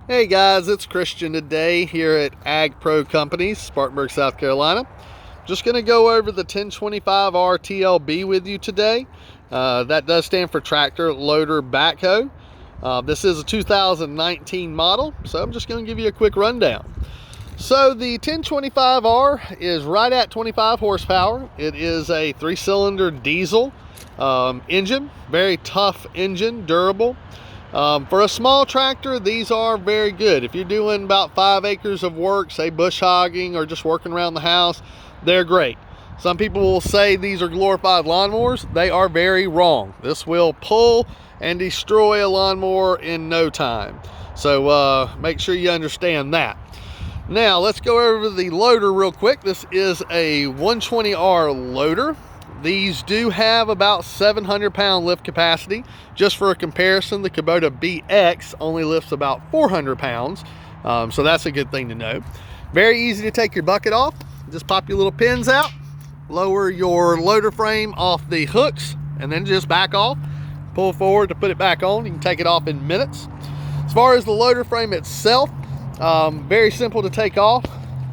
Hey guys, it's Christian today here at Ag Pro Companies, Spartanburg, South Carolina. Just going to go over the 1025R TLB with you today. That does stand for Tractor Loader Backhoe. This is a 2019 model, so I'm just going to give you a quick rundown. So the 1025R is right at 25 horsepower. It is a 3-cylinder diesel engine, very tough engine, durable. For a small tractor, these are very good. If you're doing about 5 acres of work, say bush hogging or just working around the house, they're great. Some people will say these are glorified lawnmowers. They are very wrong. This will pull and destroy a lawnmower in no time. So make sure you understand that. Now let's go over the loader real quick. This is a 120R loader. These do have about 700-pound lift capacity. Just for a comparison, the Kubota BX only lifts about 400 pounds. So that's a good thing to know. Very easy to take your bucket off. Just pop your little pins out, lower your loader frame off the hooks, and then just back off. Pull forward to put it back on. You can take it off in minutes. As far as the loader frame itself, very simple to take off.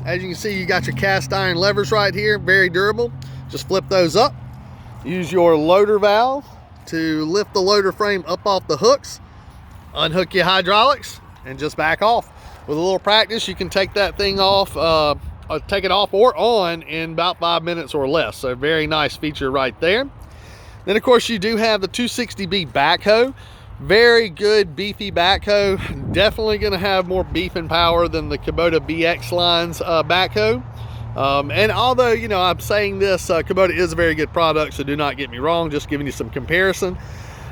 As you can see, you got your cast iron levers right here, very durable. Just flip those up. Use your loader valve to lift the loader frame up off the hooks. Unhook your hydraulics and just back off. With a little practice, you can take that thing off, take it off or on in about 5 minutes or less. So very nice feature right there. Then of course you do have the 260B backhoe. Very good beefy backhoe. Definitely going to have more beef and power than the Kubota BX line's backhoe. And although, you know, I'm saying this, Kubota is a very good product, so do not get me wrong, just giving you some comparison.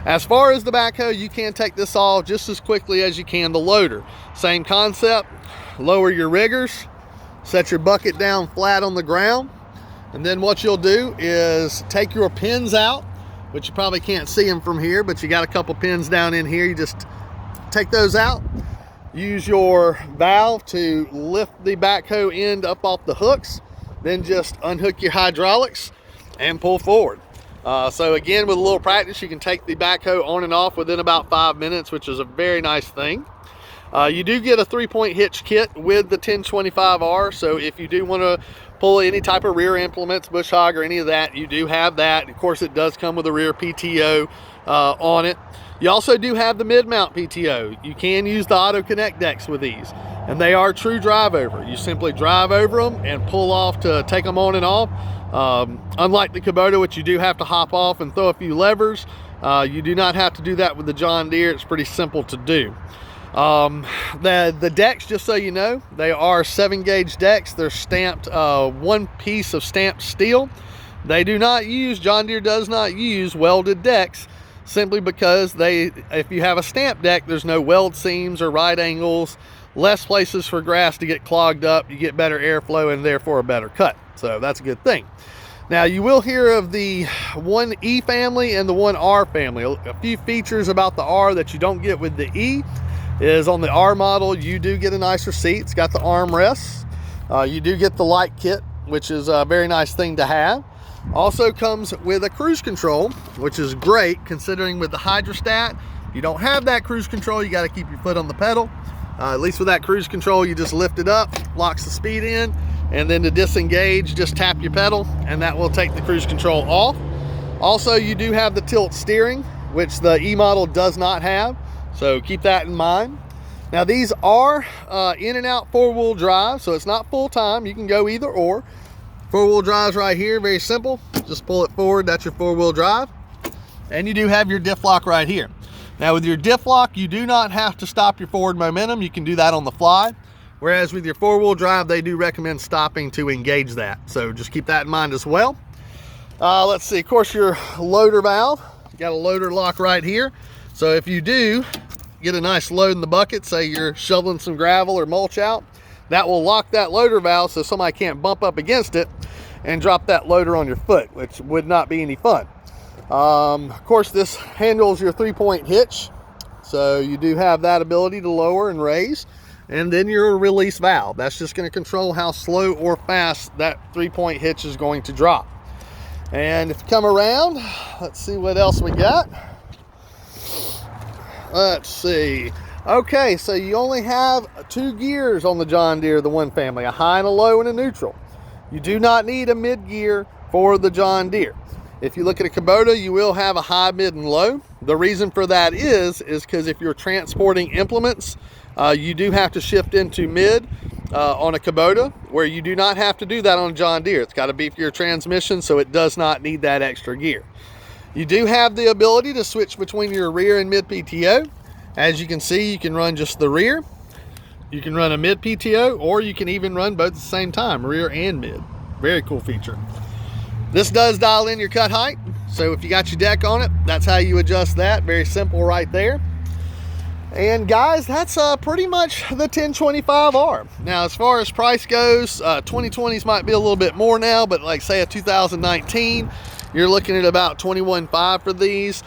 As far as the backhoe, you can take this off just as quickly as you can the loader. Same concept, lower your riggers, set your bucket down flat on the ground, and then what you'll do is take your pins out, which you probably can't see them from here, but you got a couple pins down in here. You just take those out. Use your valve to lift the backhoe end up off the hooks, then just unhook your hydraulics and pull forward. So again, with a little practice, you can take the backhoe on and off within about 5 minutes, which is a very nice thing. You do get a 3-point hitch kit with the 1025R, so if you do want to pull any type of rear implements, bush hog or any of that, you do have that. Of course, it does come with a rear PTO on it. You also do have the mid-mount PTO. You can use the auto connect decks with these, and they are true drive over. You simply drive over them and pull off to take them on and off. Unlike the Kubota, which you do have to hop off and throw a few levers, you do not have to do that with the John Deere. It's pretty simple to do. The decks, just so you know, they are 7-gauge decks. They're stamped one piece of stamped steel. They do not use, John Deere does not use welded decks, simply because if you have a stamped deck, there's no weld seams or right angles, less places for grass to get clogged up. You get better airflow and therefore a better cut. So that's a good thing. Now you will hear of the 1E family and the 1R family. A few features about the R that you don't get with the E is on the R model, you do get a nicer seat. It's got the armrests. You do get the light kit, which is a very nice thing to have. Also comes with a cruise control, which is great considering with the hydrostat, you don't have that cruise control. You got to keep your foot on the pedal. At least with that cruise control, you just lift it up, locks the speed in, and then to disengage, just tap your pedal, and that will take the cruise control off. Also, you do have the tilt steering, which the E model does not have. So keep that in mind. Now these are in and out 4-wheel drive, so it's not full time. You can go either or. 4-wheel drive's right here, very simple. Just pull it forward, that's your 4-wheel drive. And you do have your diff lock right here. Now with your diff lock, you do not have to stop your forward momentum. You can do that on the fly. Whereas with your 4-wheel drive, they do recommend stopping to engage that. So just keep that in mind as well. Let's see, of course your loader valve. You got a loader lock right here. So if you do get a nice load in the bucket, say you're shoveling some gravel or mulch out, that will lock that loader valve so somebody can't bump up against it and drop that loader on your foot, which would not be any fun. Of course, this handles your 3-point hitch. So you do have that ability to lower and raise. And then your release valve. That's just going to control how slow or fast that 3-point hitch is going to drop. And if you come around, let's see what else we got. Let's see. Okay, so you only have 2 gears on the John Deere, the 1 family, a high and a low and a neutral. You do not need a mid gear for the John Deere. If you look at a Kubota, you will have a high, mid, and low. The reason for that is because if you're transporting implements, you do have to shift into mid on a Kubota, where you do not have to do that on a John Deere. It's got a beefier transmission, so it does not need that extra gear. You do have the ability to switch between your rear and mid PTO. As you can see, you can run just the rear, you can run a mid PTO, or you can even run both at the same time, rear and mid. Very cool feature. This does dial in your cut height, so if you got your deck on it, that's how you adjust that. Very simple right there. And guys, that's pretty much the 1025R. Now, as far as price goes, 2020s might be a little bit more now, but like say a 2019, you're looking at about $21,500 for these.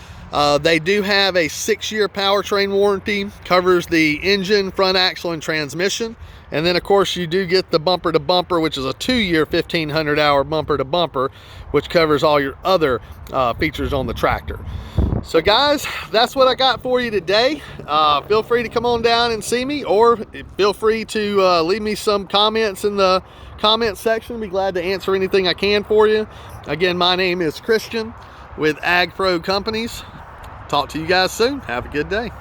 They do have a 6-year powertrain warranty, covers the engine, front axle, and transmission. And then of course you do get the bumper to bumper, which is a 2-year 1,500 hour bumper to bumper, which covers all your other features on the tractor. So guys, that's what I got for you today. Feel free to come on down and see me, or feel free to leave me some comments in the comment section. I'll be glad to answer anything I can for you. Again, my name is Christian with Ag Pro Companies. Talk to you guys soon. Have a good day.